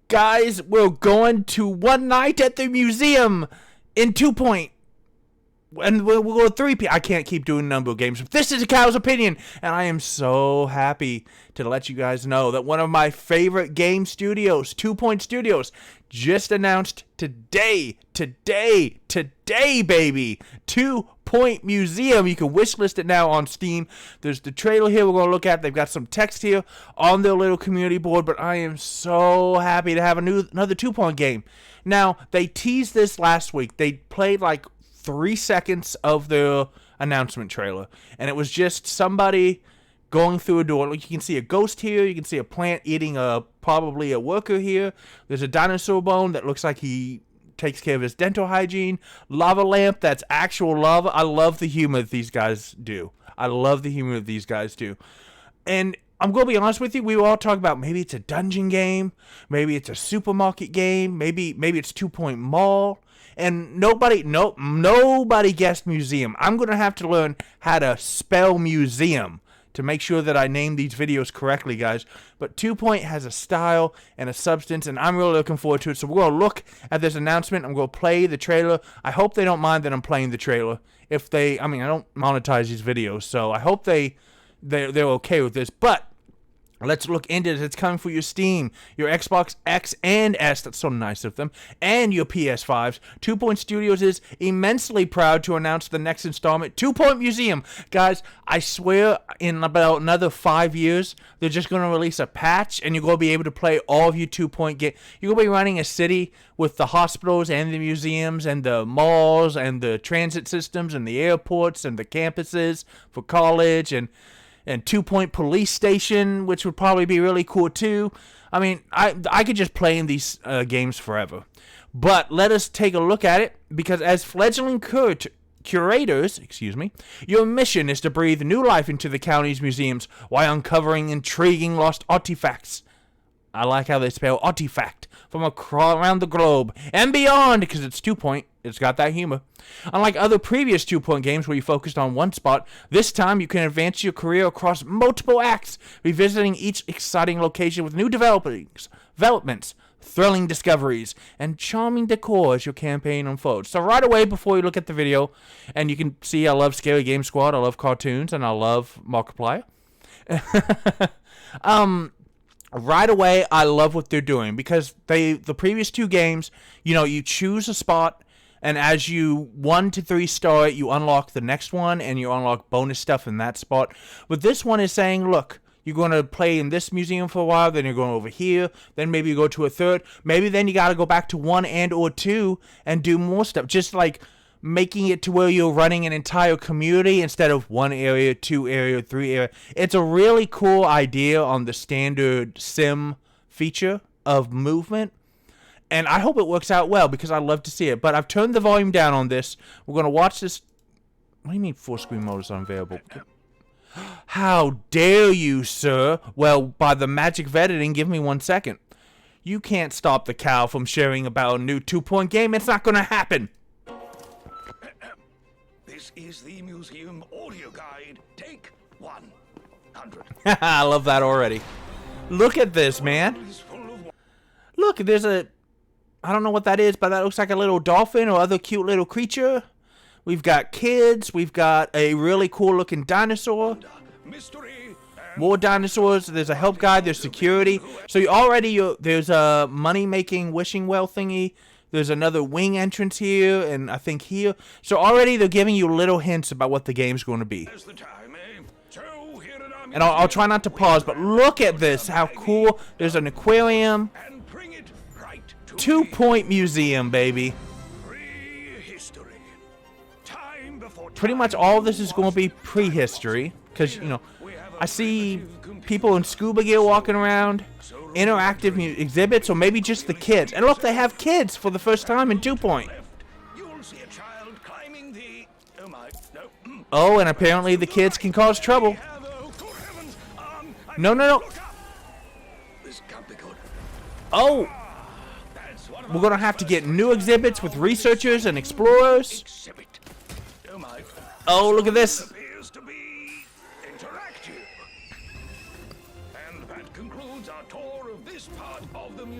Guys, we're going to One Night at the Museum in 2 Point. And we'll go 3 p. I can't keep doing number of games. This is a cow's opinion. And I am so happy to let you guys know that one of my favorite game studios, 2 Point Studios, just announced today, baby. 2 Point Museum. You can wishlist it now on Steam. There's the trailer here we're going to look at. They've got some text here on their little community board, but I am so happy to have another 2 Point game. Now, they teased this last week. They played like 3 seconds of the announcement trailer, and it was just somebody going through a door. Like, you can see a ghost here, you can see a plant eating probably a worker here. There's a dinosaur bone that looks like he takes care of his dental hygiene. Lava lamp, that's actual lava. I love the humor that these guys do. And I'm going to be honest with you, we were all talking about maybe it's a dungeon game, maybe it's a supermarket game, maybe it's 2 Point Mall. And nobody guessed museum. I'm going to have to learn how to spell museum to make sure that I name these videos correctly, guys. But 2 Point has a style and a substance, and I'm really looking forward to it. So we're going to look at this announcement. I'm going to play the trailer. I hope they don't mind that I'm playing the trailer. I don't monetize these videos, so I hope they're okay with this. But let's look into it. It's coming for your Steam, your Xbox X and S, that's so nice of them, and your PS5s. 2 Point Studios is immensely proud to announce the next installment, 2 Point Museum. Guys, I swear in about another 5 years, they're just going to release a patch, and you're going to be able to play all of your 2 Point games. You're going to be running a city with the hospitals and the museums and the malls and the transit systems and the airports and the campuses for college and 2 Point Police Station, which would probably be really cool too. I mean, I could just play in these games forever. But let us take a look at it, because as fledgling curators, your mission is to breathe new life into the county's museums while uncovering intriguing lost artifacts. I like how they spell artifact, from around the globe and beyond, because it's 2 Point. It's got that humor. Unlike other previous 2 Point games where you focused on one spot, this time you can advance your career across multiple acts, revisiting each exciting location with new developments, thrilling discoveries, and charming decor as your campaign unfolds. So right away, before you look at the video, and you can see I love Scary Game Squad, I love cartoons, and I love Markiplier. Right away, I love what they're doing, because the previous 2 games, you choose a spot, and as you 1 to 3 star it, you unlock the next one, and you unlock bonus stuff in that spot. But this one is saying, look, you're going to play in this museum for a while, then you're going over here, then maybe you go to a third, maybe then you got to go back to 1 and or 2 and do more stuff, just like making it to where you're running an entire community instead of 1 area, 2 area, 3 area. It's a really cool idea on the standard sim feature of movement, and I hope it works out well, because I love to see it. But I've turned the volume down on this. We're going to watch this. What do you mean 4 screen mode is unavailable? How dare you, sir? Well, by the magic of editing, give me 1 second. You can't stop the cow from sharing about a new 2 Point game. It's not going to happen. This is the museum audio guide. Take 100. I love that already. Look at this, man. Look, there's I don't know what that is, but that looks like a little dolphin or other cute little creature. We've got kids. We've got a really cool looking dinosaur. More dinosaurs. There's a help guide. There's security. So there's a money-making wishing well thingy. There's another wing entrance here, and I think here. So already they're giving you little hints about what the game's going to be. And I'll try not to pause, but look at this. How cool. There's an aquarium. 2 Point Museum, baby. Pretty much all of this is going to be prehistory, because, I see people in scuba gear walking around, interactive exhibits, or maybe just the kids. And look, they have kids for the first time in 2 Point. Oh, and apparently the kids can cause trouble. No. Oh! We're going to have to get new exhibits with researchers and explorers. Oh, look at this.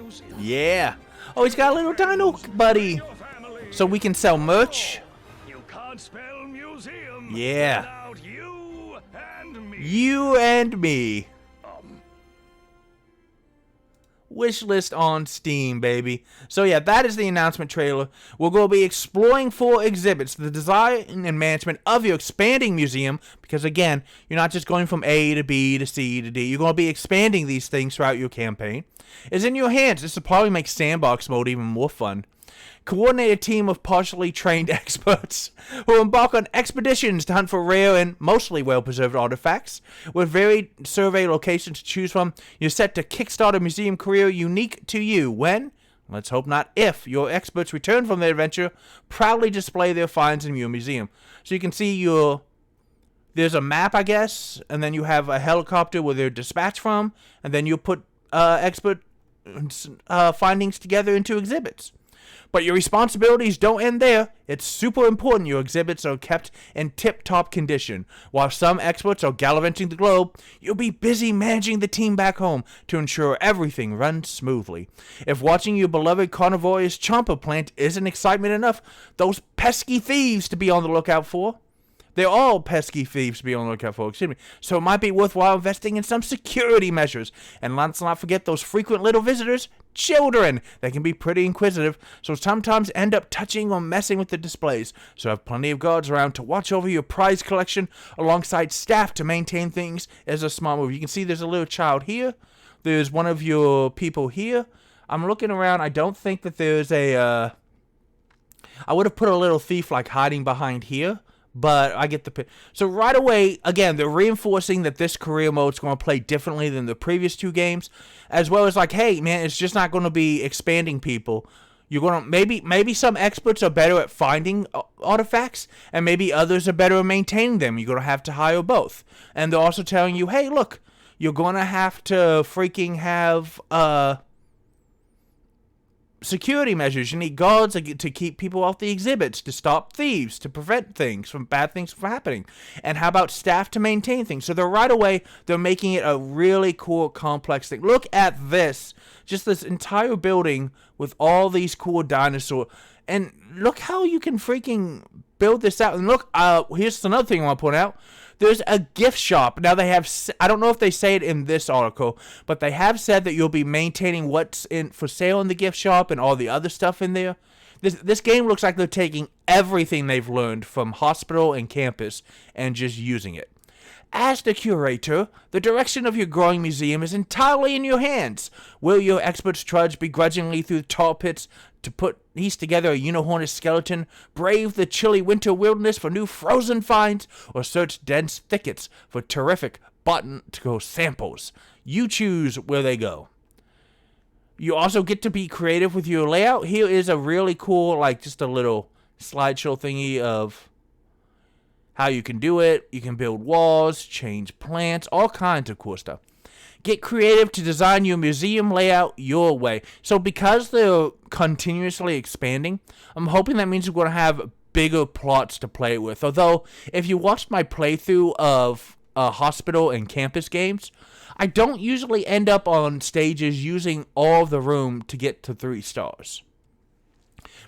museum. Yeah. Oh, he's got a little dino buddy. Your family. So we can sell merch. You can't spell museum Yeah. without you and me. You and me. Wishlist on Steam, baby. So yeah, that is the announcement trailer. We're going to be exploring 4 exhibits, the design and management of your expanding museum, because again, you're not just going from A to B to C to D. You're going to be expanding these things throughout your campaign. It's in your hands. This will probably make sandbox mode even more fun. Coordinate a team of partially trained experts who embark on expeditions to hunt for rare and mostly well-preserved artifacts. With varied survey locations to choose from, you're set to kickstart a museum career unique to you when, let's hope not if, your experts return from their adventure, proudly display their finds in your museum. So you can see there's a map, I guess, and then you have a helicopter where they're dispatched from, and then you put expert findings together into exhibits. But your responsibilities don't end there. It's super important your exhibits are kept in tip-top condition. While some experts are gallivanting the globe, you'll be busy managing the team back home to ensure everything runs smoothly. If watching your beloved carnivorous chomper plant isn't excitement enough, those pesky thieves to be on the lookout for. They're all pesky thieves to be on the lookout for, excuse me. So it might be worthwhile investing in some security measures. And let's not forget those frequent little visitors, children. They can be pretty inquisitive, so sometimes end up touching or messing with the displays. So have plenty of guards around to watch over your prize collection alongside staff to maintain things is a smart move. You can see there's a little child here. There's one of your people here. I'm looking around. I don't think that there's a... I would have put a little thief like hiding behind here. But I get the... So right away, again, they're reinforcing that this career mode's going to play differently than the previous 2 games. As well as like, hey, man, it's just not going to be expanding people. You're going to... Maybe some experts are better at finding artifacts. And maybe others are better at maintaining them. You're going to have to hire both. And they're also telling you, hey, look, you're going to have to freaking have... security measures. You need guards to keep people off the exhibits, to stop thieves, to prevent bad things from happening. And how about staff to maintain things? So they're making it a really cool, complex thing. Look at this. Just this entire building with all these cool dinosaurs. And look how you can freaking build this out. And look, here's another thing I want to point out. There's a gift shop. Now they have, I don't know if they say it in this article, but they have said that you'll be maintaining what's in for sale in the gift shop and all the other stuff in there. This game looks like they're taking everything they've learned from Hospital and Campus and just using it. As the curator, the direction of your growing museum is entirely in your hands. Will your experts trudge begrudgingly through tar pits to piece together a unicornish skeleton, brave the chilly winter wilderness for new frozen finds, or search dense thickets for terrific botanical samples? You choose where they go. You also get to be creative with your layout. Here is a really cool, like just a little slideshow thingy of how you can do it. You can build walls, change plants, all kinds of cool stuff. Get creative to design your museum layout your way. So because they're continuously expanding, I'm hoping that means we're going to have bigger plots to play with. Although, if you watched my playthrough of Hospital and Campus games, I don't usually end up on stages using all of the room to get to 3 stars.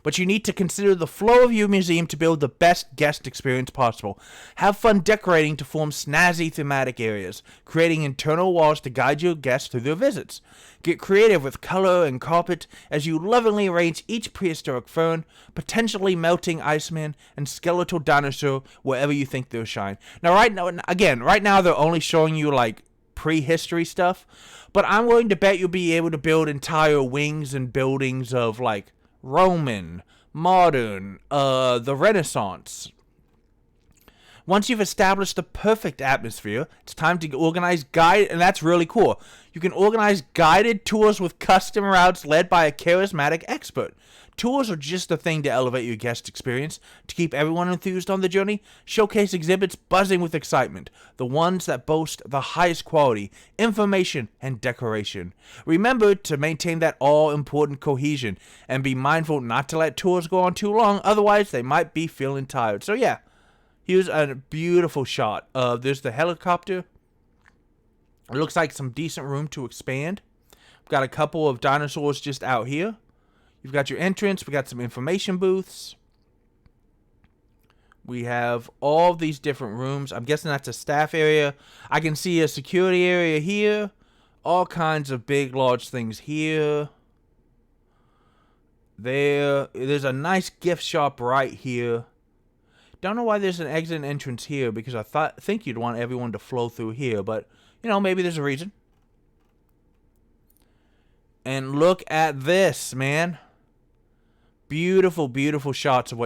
But you need to consider the flow of your museum to build the best guest experience possible. Have fun decorating to form snazzy thematic areas, creating internal walls to guide your guests through their visits. Get creative with color and carpet as you lovingly arrange each prehistoric fern, potentially melting iceman, and skeletal dinosaur wherever you think they'll shine. Now, right now they're only showing you like prehistory stuff, but I'm willing to bet you'll be able to build entire wings and buildings of like Roman, modern, the Renaissance. Once you've established the perfect atmosphere, it's time to organize and that's really cool. You can organize guided tours with custom routes led by a charismatic expert. Tours are just the thing to elevate your guest experience, to keep everyone enthused on the journey. Showcase exhibits buzzing with excitement, the ones that boast the highest quality, information, and decoration. Remember to maintain that all-important cohesion, and be mindful not to let tours go on too long, otherwise they might be feeling tired. So yeah, here's a beautiful shot. There's the helicopter. It looks like some decent room to expand. Got a couple of dinosaurs just out here. You've got your entrance. We got some information booths. We have all these different rooms. I'm guessing that's a staff area. I can see a security area here. All kinds of big, large things here. There's a nice gift shop right here. Don't know why there's an exit and entrance here, because I think you'd want everyone to flow through here, but, you know, maybe there's a reason. And look at this, man. Beautiful, beautiful shots of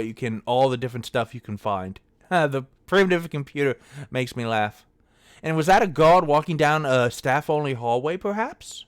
all the different stuff you can find. The primitive computer makes me laugh. And was that a guard walking down a staff-only hallway, perhaps?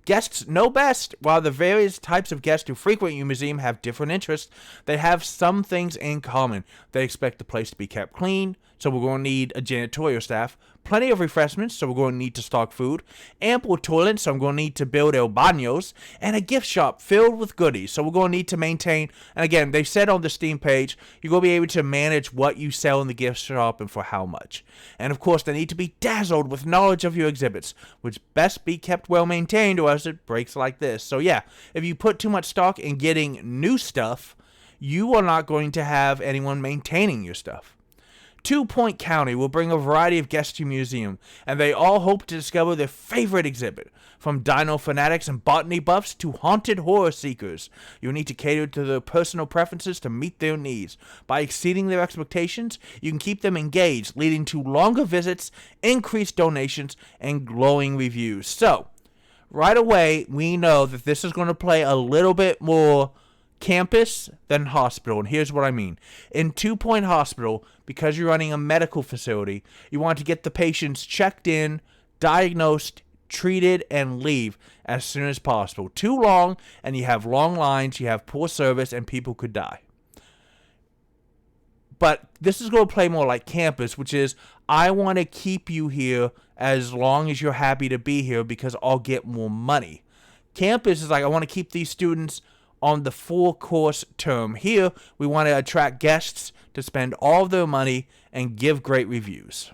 Guests know best. While the various types of guests who frequent your museum have different interests, they have some things in common. They expect the place to be kept clean, so we're going to need a janitorial staff. Plenty of refreshments, so we're going to need to stock food. Ample toilets, so I'm going to need to build el baños. And a gift shop filled with goodies, so we're going to need to maintain. And again, they said on the Steam page, you're going to be able to manage what you sell in the gift shop and for how much. And of course, they need to be dazzled with knowledge of your exhibits, which best be kept well maintained or else it breaks like this. So yeah, if you put too much stock in getting new stuff, you are not going to have anyone maintaining your stuff. 2 Point County will bring a variety of guests to your museum, and they all hope to discover their favorite exhibit. From dino fanatics and botany buffs to haunted horror seekers, you'll need to cater to their personal preferences to meet their needs. By exceeding their expectations, you can keep them engaged, leading to longer visits, increased donations, and glowing reviews. So, right away, we know that this is going to play a little bit more campus than hospital, and here's what I mean. In 2 Point Hospital, because you're running a medical facility, you want to get the patients checked in, diagnosed, treated, and leave as soon as possible. Too long, and you have long lines, you have poor service, and people could die. But this is going to play more like campus, which is, I want to keep you here as long as you're happy to be here because I'll get more money. Campus is like, I want to keep these students on the full course term. Here, we want to attract guests to spend all of their money and give great reviews.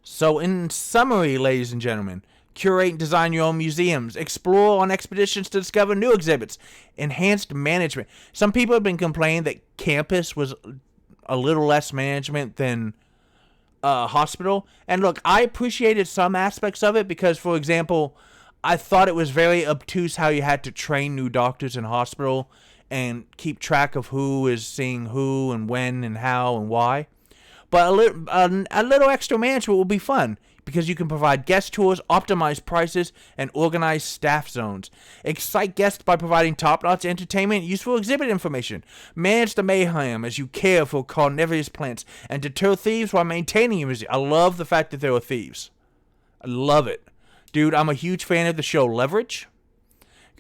So in summary, ladies and gentlemen, curate and design your own museums, explore on expeditions to discover new exhibits, enhanced management. Some people have been complaining that campus was a little less management than hospital. And look, I appreciated some aspects of it because, for example, I thought it was very obtuse how you had to train new doctors in hospital and keep track of who is seeing who and when and how and why. But a little extra management will be fun because you can provide guest tours, optimize prices, and organize staff zones. Excite guests by providing top-notch entertainment, useful exhibit information. Manage the mayhem as you care for carnivorous plants, and deter thieves while maintaining your museum. I love the fact that there are thieves. I love it. Dude, I'm a huge fan of the show Leverage.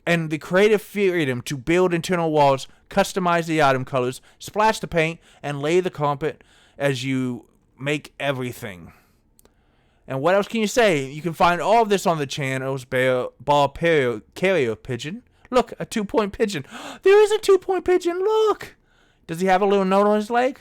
And the creative freedom to build internal walls, customize the item colors, splash the paint, and lay the carpet as you make everything. And what else can you say? You can find all of this on the channel's ball carrier pigeon. Look, a 2 Point pigeon. There is a 2 Point pigeon, look! Does he have a little note on his leg?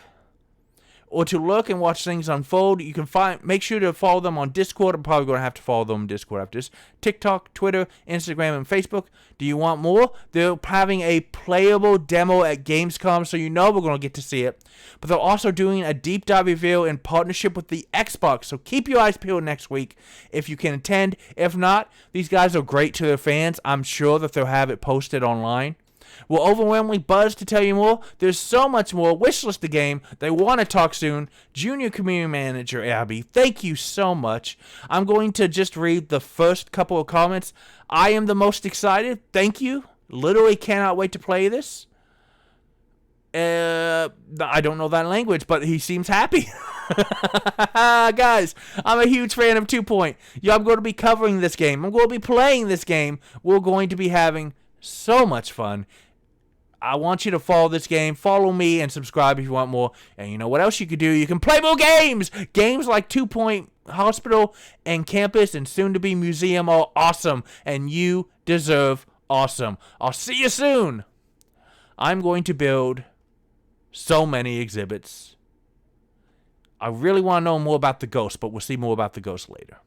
Or to look and watch things unfold, you can make sure to follow them on Discord. I'm probably going to have to follow them on Discord after this. TikTok, Twitter, Instagram, and Facebook. Do you want more? They're having a playable demo at Gamescom, so you know we're going to get to see it. But they're also doing a deep dive reveal in partnership with the Xbox, so keep your eyes peeled next week if you can attend. If not, these guys are great to their fans. I'm sure that they'll have it posted online. We're overwhelmingly buzzed to tell you more. There's so much more. Wishlist the game. They want to talk soon. Junior Community Manager Abby, thank you so much. I'm going to just read the first couple of comments. I am the most excited. Thank you. Literally cannot wait to play this. I don't know that language, but he seems happy. Guys, I'm a huge fan of 2 Point. I'm going to be covering this game. I'm going to be playing this game. We're going to be having so much fun. I want you to follow this game. Follow me and subscribe if you want more. And you know what else you could do? You can play more games. Games like 2 Point Hospital and Campus and soon to be Museum are awesome. And you deserve awesome. I'll see you soon. I'm going to build so many exhibits. I really want to know more about the ghost, but we'll see more about the ghost later.